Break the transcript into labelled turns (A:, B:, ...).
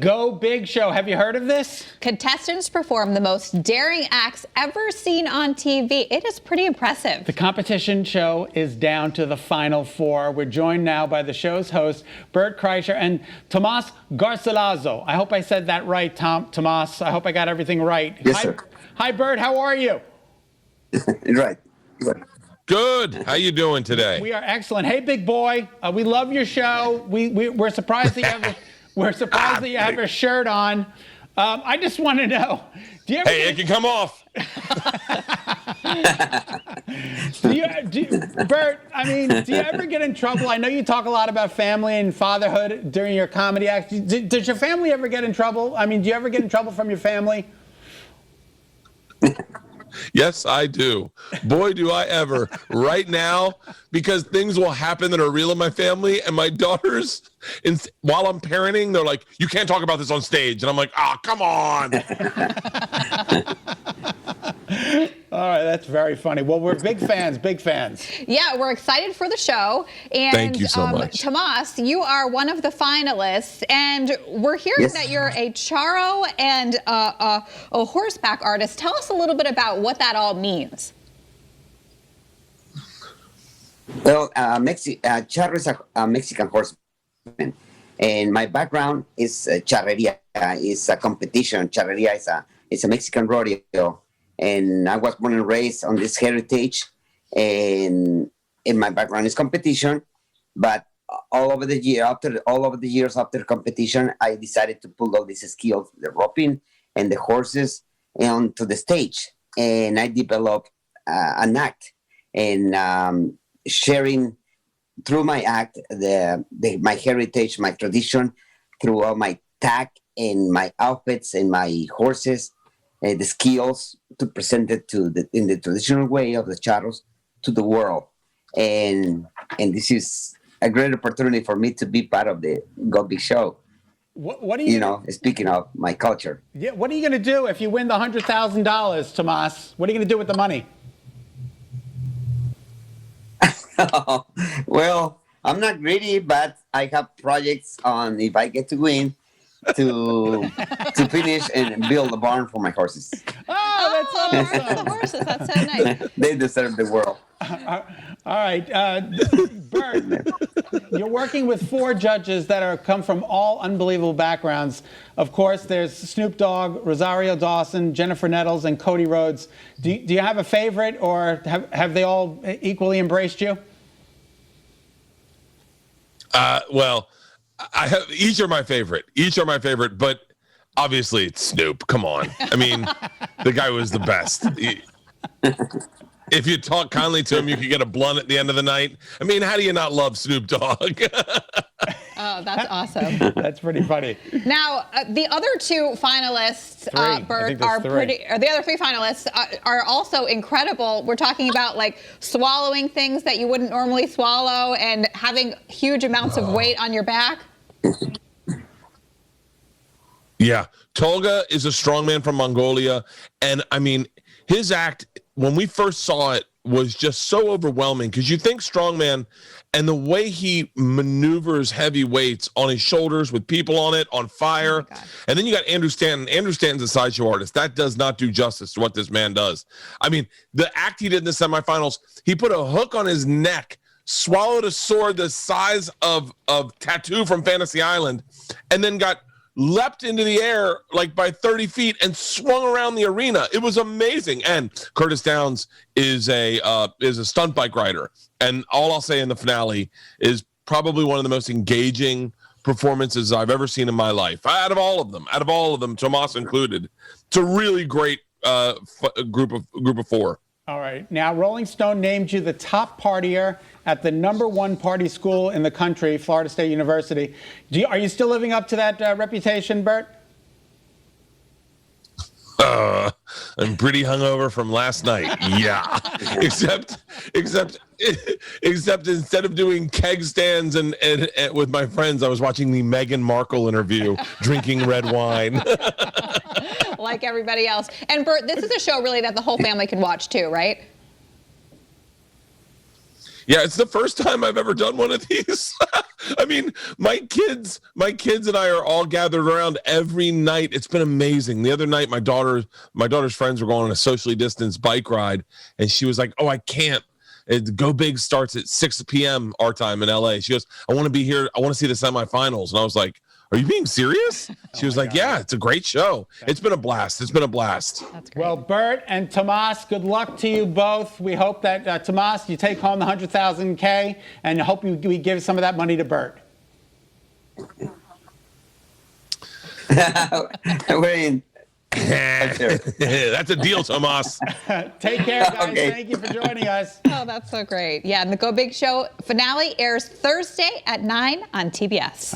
A: Go Big Show. Have you heard of this?
B: Contestants perform the most daring acts ever seen on TV. It is pretty impressive.
A: The competition show is down to the final four. We're joined now by the show's host, Bert Kreischer and Tomas Garcilazo. I hope I said that right, Tomas. I hope I got everything right.
C: Yes, sir.
A: Hi, Bert. How are you?
C: Right.
D: Good. How you doing today?
A: We are excellent. Hey, big boy. We love your show. We're surprised that you have. We're surprised that you have a shirt on. I just want to know, do you ever
D: it can come off.
A: Bert, I mean, do you ever get in trouble? I know you talk a lot about family and fatherhood during your comedy acts. Does your family ever get in trouble? I mean, do you ever get in trouble from your family?
D: Yes, I do. Boy, do I ever. Right now, because things will happen that are real in my family, and my daughters, while I'm parenting, they're like, you can't talk about this on stage. And I'm like, come on.
A: All right, that's very funny. Well, we're big fans.
B: Yeah, we're excited for the show. And
D: thank you so much.
B: Tomas, you are one of the finalists, and we're hearing that you're a charro and a horseback artist. Tell us a little bit about what that all means.
C: Well, charro is a Mexican horseman, and my background is charreria. It's a competition. Charreria is a Mexican rodeo. And I was born and raised on this heritage, and my background is competition. But all over the years after competition, I decided to pull all these skills, the roping and the horses, onto the stage. And I developed an act, and sharing through my act my heritage, my tradition, through all my tack and my outfits and my horses. The skills to present it in the traditional way of the charros to the world, and this is a great opportunity for me to be part of the Go Big Show.
A: What are you?
C: Speaking of my culture.
A: Yeah. What are you going to do if you win the $100,000, Tomas? What are you going to do with the money?
C: Well, I'm not greedy, but I have projects on if I get to win. To finish and build a barn for my horses.
B: Oh, that's awesome. The horses, that's so nice.
C: They deserve the world.
A: All right, Bert, you're working with 4 judges that come from all unbelievable backgrounds. Of course, there's Snoop Dogg, Rosario Dawson, Jennifer Nettles, and Cody Rhodes. Do you have a favorite, or have they all equally embraced you?
D: Well, each are my favorite, but obviously it's Snoop. Come on. I mean, the guy was the best. If you talk kindly to him, you could get a blunt at the end of the night. I mean, how do you not love Snoop Dogg?
B: Oh, that's awesome.
A: That's pretty funny.
B: Now, the other 2 finalists, Bert, the other 3 finalists are also incredible. We're talking about like swallowing things that you wouldn't normally swallow and having huge amounts of weight on your back.
D: Yeah, Tolga is a strongman from Mongolia, and I mean, his act when we first saw it was just so overwhelming because you think strongman, and the way he maneuvers heavy weights on his shoulders with people on it, on fire, and then you got Andrew Stanton. Andrew Stanton's a sideshow artist. That does not do justice to what this man does. I mean, the act he did in the semifinals, he put a hook on his neck, swallowed a sword the size of Tattoo from Fantasy Island, and then got leapt into the air like by 30 feet and swung around the arena. It was amazing. And Curtis Downs is a stunt bike rider. And all I'll say in the finale is probably one of the most engaging performances I've ever seen in my life. Out of all of them, Tomas included. It's a really great group of 4.
A: All right. Now, Rolling Stone named you the top partier at the #1 party school in the country, Florida State University. Are you still living up to that reputation, Bert?
D: I'm pretty hungover from last night. Yeah. except instead of doing keg stands and with my friends, I was watching the Meghan Markle interview, drinking red wine.
B: Like everybody else. And Bert, this is a show really that the whole family can watch too, right?
D: Yeah, it's the first time I've ever done one of these. I mean, my kids and I are all gathered around every night. It's been amazing. The other night, my daughter's friends were going on a socially distanced bike ride, and she was like, "Oh, I can't. Go Big starts at 6 p.m. our time in LA." She goes, "I want to be here. I want to see the semifinals." And I was like, "Are you being serious?" She was like, "Yeah, it's a great show. It's been a blast. It's been a blast."
B: That's great.
A: Well, Bert and Tomas, good luck to you both. We hope that, Tomas, you take home the 100,000 K, and hope we give some of that money to Bert.
C: We're in.
D: That's a deal, Tomas.
A: Take care, guys.
C: Okay.
A: Thank you for joining us.
B: Oh, that's so great. Yeah, and the Go Big Show finale airs Thursday at 9 on TBS.